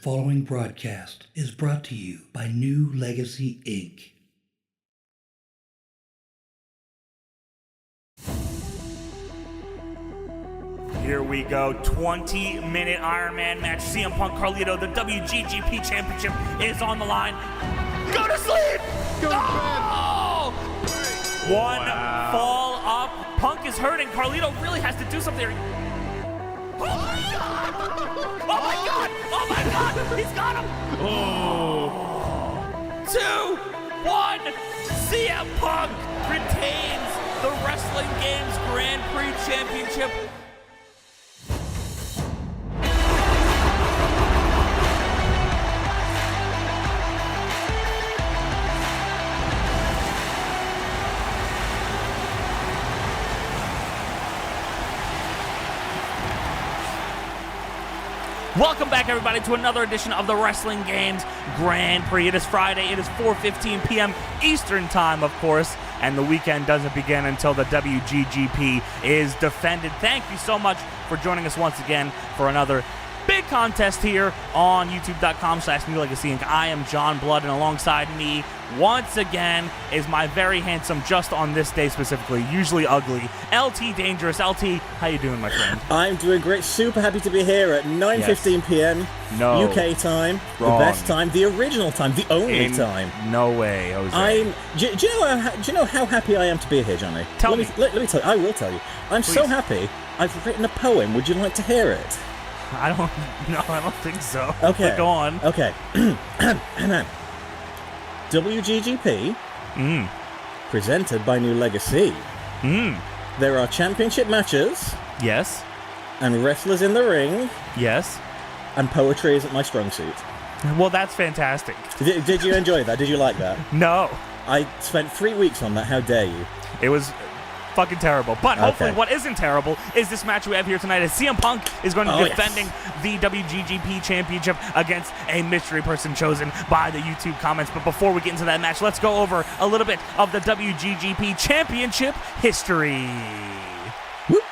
following broadcast is brought to you by newLEGACYinc. Here we go, 20-minute Iron Man match. CM Punk, Carlito, the WGGP Championship is on the line. Go to sleep! Go to oh! bed. One fall up. Punk is hurting. Carlito really has to do something. Oh my God! Oh my God! Oh my God! He's got him! Oh. 2, 1. CM Punk retains the Wrestling Games Grand Prix Championship. Welcome back, everybody, to another edition of the Wrestling Games Grand Prix. It is Friday. It is 4:15 p.m. Eastern Time, of course, and the weekend doesn't begin until the WGGP is defended. Thank you so much for joining us once again for another big contest here on youtube.com/newLEGACYinc. I am John Blood, and alongside me once again is my very handsome, just on this day specifically, usually ugly, LT Dangerous. LT, how you doing, my friend? I'm doing great. Super happy to be here at 9:15 p.m. No. UK time. Wrong. The best time, the original time, the only time. No way, Jose. Do you know how happy I am to be here, Johnny? Tell me. Let me tell you. I will tell you. I'm so Please. happy. I've written a poem. Would you like to hear it? I don't think so. Okay. But go on. Okay. WGGP, presented by New Legacy. There are championship matches, Yes. and wrestlers in the ring, Yes. and poetry isn't my strong suit. Well, that's fantastic. Did you enjoy that? Did you like that? No. I spent 3 weeks on that. How dare you? It was fucking terrible. But hopefully Okay. what isn't terrible is this match we have here tonight, as CM Punk is going to be defending the WGGP Championship against a mystery person chosen by the YouTube comments. But before we get into that match, let's go over a little bit of the WGGP Championship history. Whoop.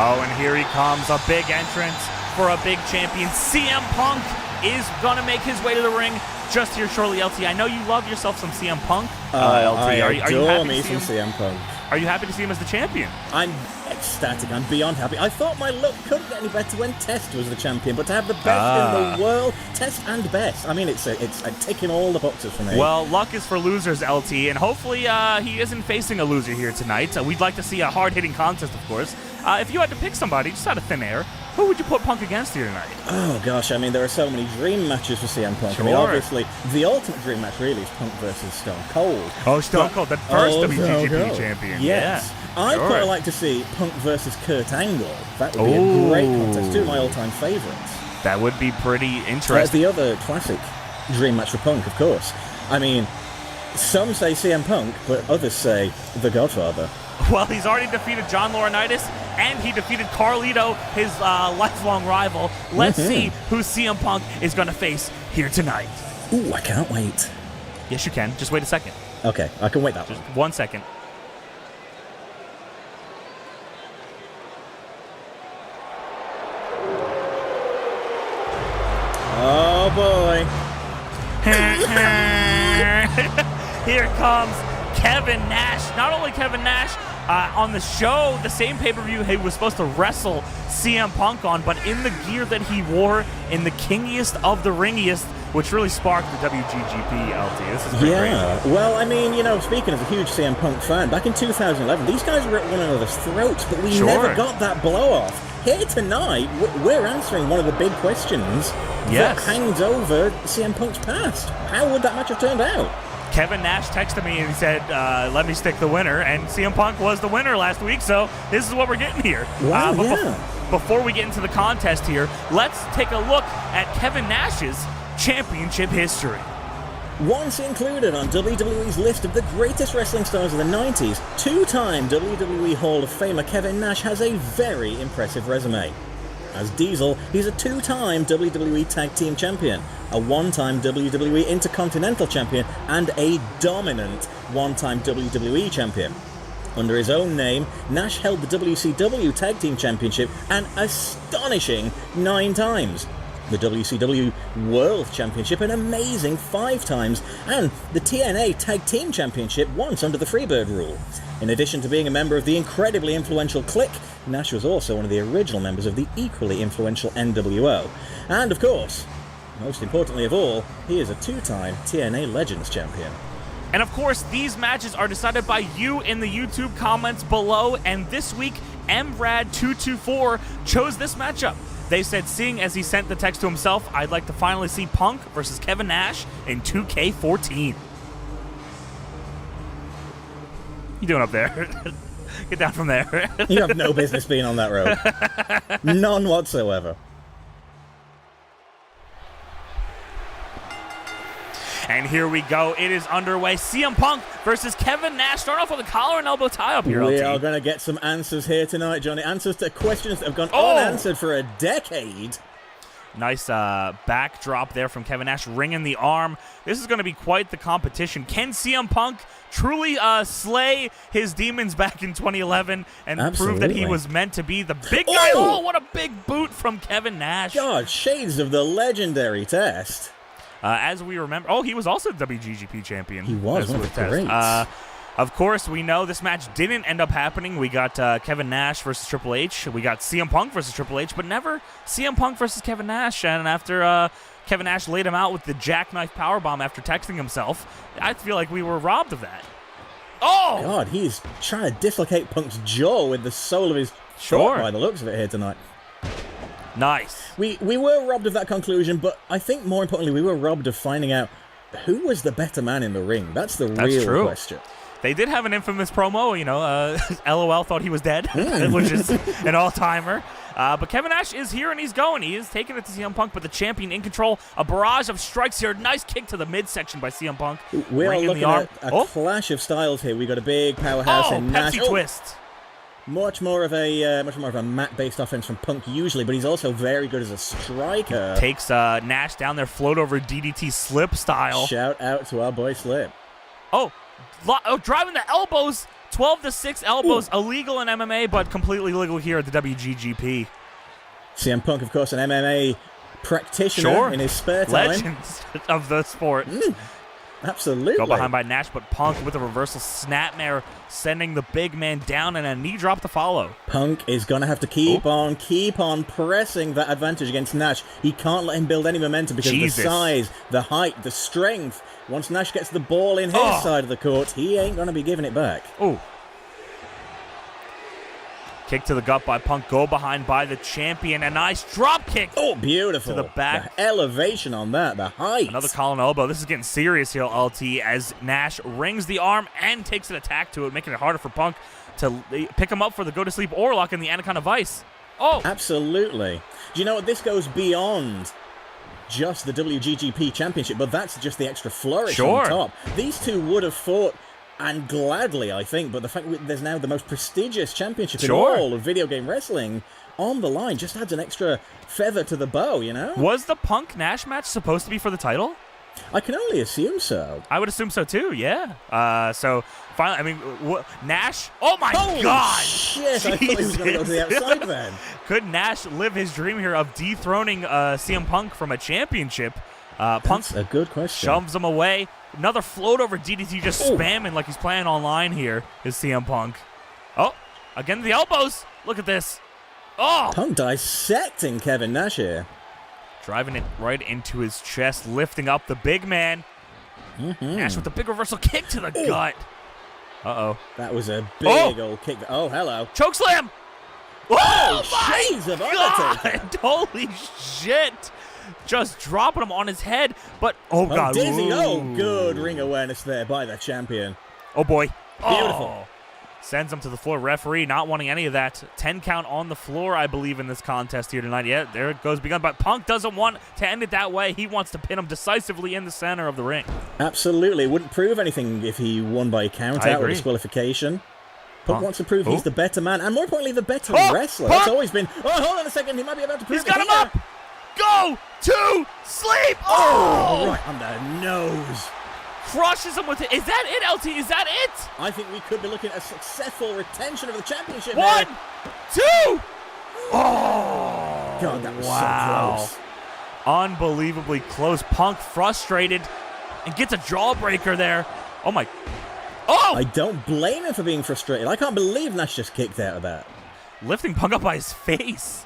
Oh, and here he comes, a big entrance for a big champion. CM Punk is going to make his way to the ring just here shortly. LT, I know you love yourself some CM Punk. LT, I are you adore happy me to see some him? CM Punk. Are you happy to see him as the champion? I'm ecstatic. I'm beyond happy. I thought my luck couldn't get any better when Test was the champion, but to have the best in the world, Test and best. I mean, it's ticking all the boxes for me. Well, luck is for losers, LT, and hopefully he isn't facing a loser here tonight. We'd like to see a hard-hitting contest, of course. If you had to pick somebody, just out of thin air, who would you put Punk against here tonight? Oh gosh, I mean, there are so many dream matches for CM Punk. Sure. I mean, obviously, the ultimate dream match really is Punk versus Stone Cold. Oh, Stone Cold, the first WGGP Stone Cold. champion. Yes. Yeah, I'd sure. quite like to see Punk versus Kurt Angle. That would be a great contest. Two of my all-time favorites. That would be pretty That's interesting. the other classic dream match for Punk, of course. I mean, some say CM Punk, but others say The Godfather. Well, he's already defeated John Laurinaitis, and he defeated Carlito, his lifelong rival. Let's see who CM Punk is going to face here tonight. Ooh, I can't wait. Yes, you can. Just wait a second. Okay, I can wait that Just long. 1 second. Oh boy. Here comes Kevin Nash. Not only Kevin Nash, on the show, the same pay-per-view he was supposed to wrestle CM Punk on, but in the gear that he wore, in the kingiest of the ringiest, which really sparked the WGGP, LT. This is pretty crazy. Well, I mean, you know, speaking as a huge CM Punk fan, back in 2011, these guys were at one another's throats, but we never got that blow-off. Here tonight, we're answering one of the big questions that hangs over CM Punk's past. How would that match have turned out? Kevin Nash texted me and he said, let me stick the winner, and CM Punk was the winner last week, so this is what we're getting here. Wow, before we get into the contest here, let's take a look at Kevin Nash's championship history. Once included on WWE's list of the greatest wrestling stars of the 90s, two-time WWE Hall of Famer Kevin Nash has a very impressive resume. As Diesel, he's a two-time WWE Tag Team Champion, a one-time WWE Intercontinental Champion, and a dominant one-time WWE Champion. Under his own name, Nash held the WCW Tag Team Championship an astonishing 9 times, the WCW World Championship an amazing 5 times, and the TNA Tag Team Championship once under the Freebird rule. In addition to being a member of the incredibly influential Clique, Nash was also one of the original members of the equally influential NWO. And of course, most importantly of all, he is a 2-time TNA Legends champion. And of course, these matches are decided by you in the YouTube comments below, and this week, MRAD224 chose this matchup. They said, seeing as he sent the text to himself, I'd like to finally see Punk versus Kevin Nash in 2K14. You doing up there? Get down from there. You have no business being on that road. None whatsoever. And here we go. It is underway. CM Punk versus Kevin Nash. Start off with a collar and elbow tie-up here, We LT. are going to get some answers here tonight, Johnny. Answers to questions that have gone unanswered for a decade. Nice backdrop there from Kevin Nash, ringing the arm. This is going to be quite the competition. Can CM Punk truly slay his demons back in 2011 and prove that he was meant to be the big guy? Oh, what a big boot from Kevin Nash. God, shades of the legendary Test. As we remember, he was also the WGGP champion. He was one of the greats. Of course, we know this match didn't end up happening. We got Kevin Nash versus Triple H. We got CM Punk versus Triple H, but never CM Punk versus Kevin Nash. And after Kevin Nash laid him out with the jackknife powerbomb after texting himself, I feel like we were robbed of that. Oh! God, he's trying to dislocate Punk's jaw with the sole of his foot by the looks of it here tonight. Nice. We were robbed of that conclusion, but I think more importantly, we were robbed of finding out who was the better man in the ring. That's the real question. They did have an infamous promo, you know, LOL thought he was dead, which is an all-timer. But Kevin Nash is here and he's going. He is taking it to CM Punk, but the champion in control. A barrage of strikes here. Nice kick to the midsection by CM Punk. We are looking at a clash of styles here. We got a big powerhouse in Nash. Pepsi twist. Much more of a mat-based offense from Punk usually, but he's also very good as a striker. Takes Nash down there, float over DDT slip style. Shout out to our boy Slip. Driving the elbows. 12-6 elbows, illegal in MMA, but completely legal here at the WGGP. CM Punk, of course, an MMA practitioner in his spare time. Legends of the sport. Absolutely. Go behind by Nash, but Punk with a reversal snapmare, sending the big man down and a knee drop to follow. Punk is going to have to keep on pressing that advantage against Nash. He can't let him build any momentum because of the size, the height, the strength. Once Nash gets the ball in his side of the court, he ain't going to be giving it back. Ooh. Kick to the gut by Punk. Go behind by the champion. A nice drop kick. Oh, beautiful. To the back. The elevation on that, the height. Another collar elbow. This is getting serious here, LT, as Nash rings the arm and takes an attack to it, making it harder for Punk to pick him up for the go-to-sleep or lock in the Anaconda Vice. Oh! Absolutely. Do you know what? This goes beyond just the WGGP Championship, but that's just the extra flourish on top. These two would have fought, and gladly, I think, but the fact that there's now the most prestigious championship in all of video game wrestling on the line just adds an extra feather to the bow, you know? Was the Punk-Nash match supposed to be for the title? I can only assume so. I would assume so, too, yeah. So, finally, I mean, Nash... Oh, my God! Holy shit! Jesus. I thought he was going to go to the outside then. Could Nash live his dream here of dethroning CM Punk from a championship? Punk That's a good question. Shoves him away. Another float over DDT just spamming like he's playing online here is CM Punk. Oh, again the elbows. Look at this. Oh! Punk dissecting Kevin Nash here. Driving it right into his chest, lifting up the big man. Nash with the big reversal kick to the gut. Uh-oh. That was a big old kick. Oh, hello. Chokeslam! Oh, shades my of God! Undertaker. Holy shit! Just dropping him on his head, but oh God! Dizzy! Ooh. Oh, good ring awareness there by the champion. Oh boy! Beautiful. Oh. Sends him to the floor. Referee not wanting any of that. 10 count on the floor, I believe, in this contest here tonight. Yeah, there it goes. Begun, but Punk doesn't want to end it that way. He wants to pin him decisively in the center of the ring. Absolutely. Wouldn't prove anything if he won by count out or disqualification. Punk wants to prove he's the better man, and more importantly, the better wrestler. Punk. That's always been... Oh, hold on a second. He might be about to prove He's got it him up! Go to sleep! Oh! Right on the nose. Crushes him with it. Is that it, LT? Is that it? I think we could be looking at a successful retention of the championship. 1, 2. Oh! God, that was so close. Unbelievably close. Punk frustrated and gets a jawbreaker there. Oh my. Oh! I don't blame him for being frustrated. I can't believe Nash just kicked out of that. Lifting Punk up by his face.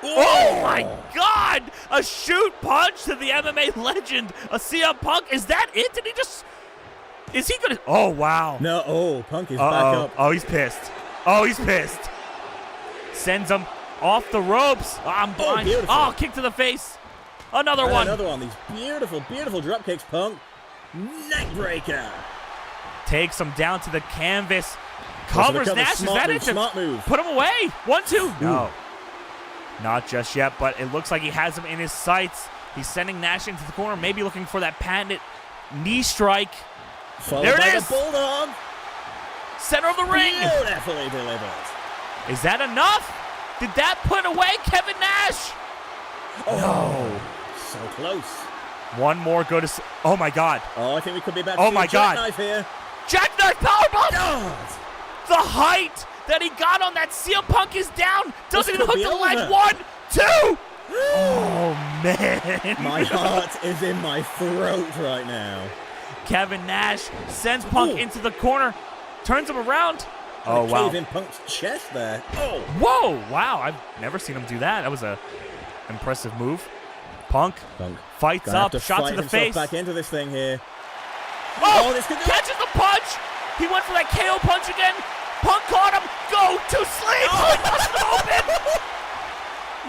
Oh my God! A shoot punch to the MMA legend. A CM Punk. Is that it? Did he just... Is he gonna... Oh, wow. No, Punk is back up. Oh, he's pissed. Oh, he's pissed. Sends him off the ropes. Oh, I'm blind. Oh, kick to the face. Another one. Another one. These beautiful, beautiful drop kicks, Punk. Neckbreaker. Takes him down to the canvas. Covers Nash. Is that it? Smart move. Put him away. 1, 2. No. Not just yet, but it looks like he has him in his sights. He's sending Nash into the corner, maybe looking for that patented knee strike. Followed by the Bulldog. Center of the ring. Beautifully delivered. Is that enough? Did that put away Kevin Nash? Oh, no. So close. One more go to... Oh, my God. Oh, I think we could be about to see a jackknife here. Jackknife powerbomb! God. The height that he got on that CM Punk is down. Doesn't even hook the leg. 1, 2. Oh, man. My heart is in my throat right now. Kevin Nash sends Punk into the corner. Turns him around. Oh, wow. Cave in Punk's chest there. Oh. Whoa. Wow. I've never seen him do that. That was a impressive move. Punk fights up. Shot to the face. Back into this thing here. Oh, this could catches the punch. He went for that KO punch again. Punk caught him. Go to sleep. Oh. Open.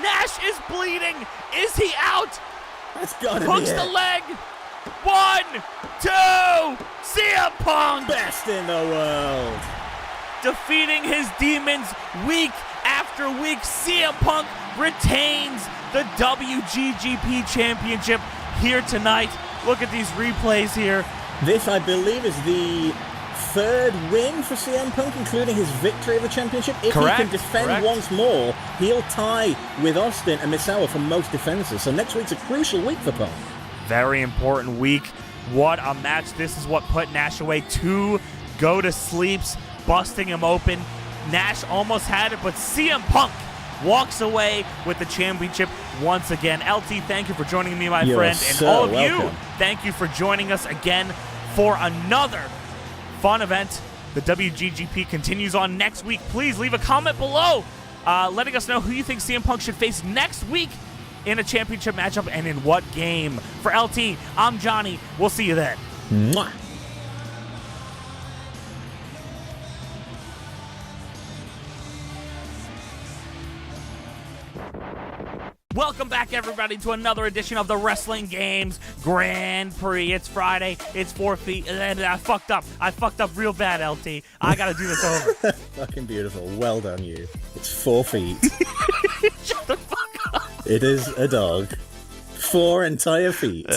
Nash is bleeding. Is he out? That's gotta Hooks be the it. leg. 1, 2. CM Punk. Best in the world. Defeating his demons week after week. CM Punk retains the WGGP Championship here tonight. Look at these replays here. This, I believe, is the third win for CM Punk, including his victory of the championship. If he can defend once more, he'll tie with Austin and Misawa for most defenses. So next week's a crucial week for Punk. Very important week. What a match. This is what put Nash away. 2 go-to-sleeps, busting him open. Nash almost had it, but CM Punk walks away with the championship once again. LT, thank you for joining me, my friend. And all of you, thank you for joining us again for another fun event. The WGGP continues on next week. Please leave a comment below letting us know who you think CM Punk should face next week in a championship matchup and in what game. For LT, I'm Johnny. We'll see you then. Mwah. Welcome back, everybody, to another edition of the Wrestling Games Grand Prix. It's Friday. It's 4 feet. And I fucked up. I fucked up real bad, LT. I gotta do this over. Fucking beautiful. Well done, you. It's 4 feet. Shut the fuck up. It is a dog. 4 entire feet.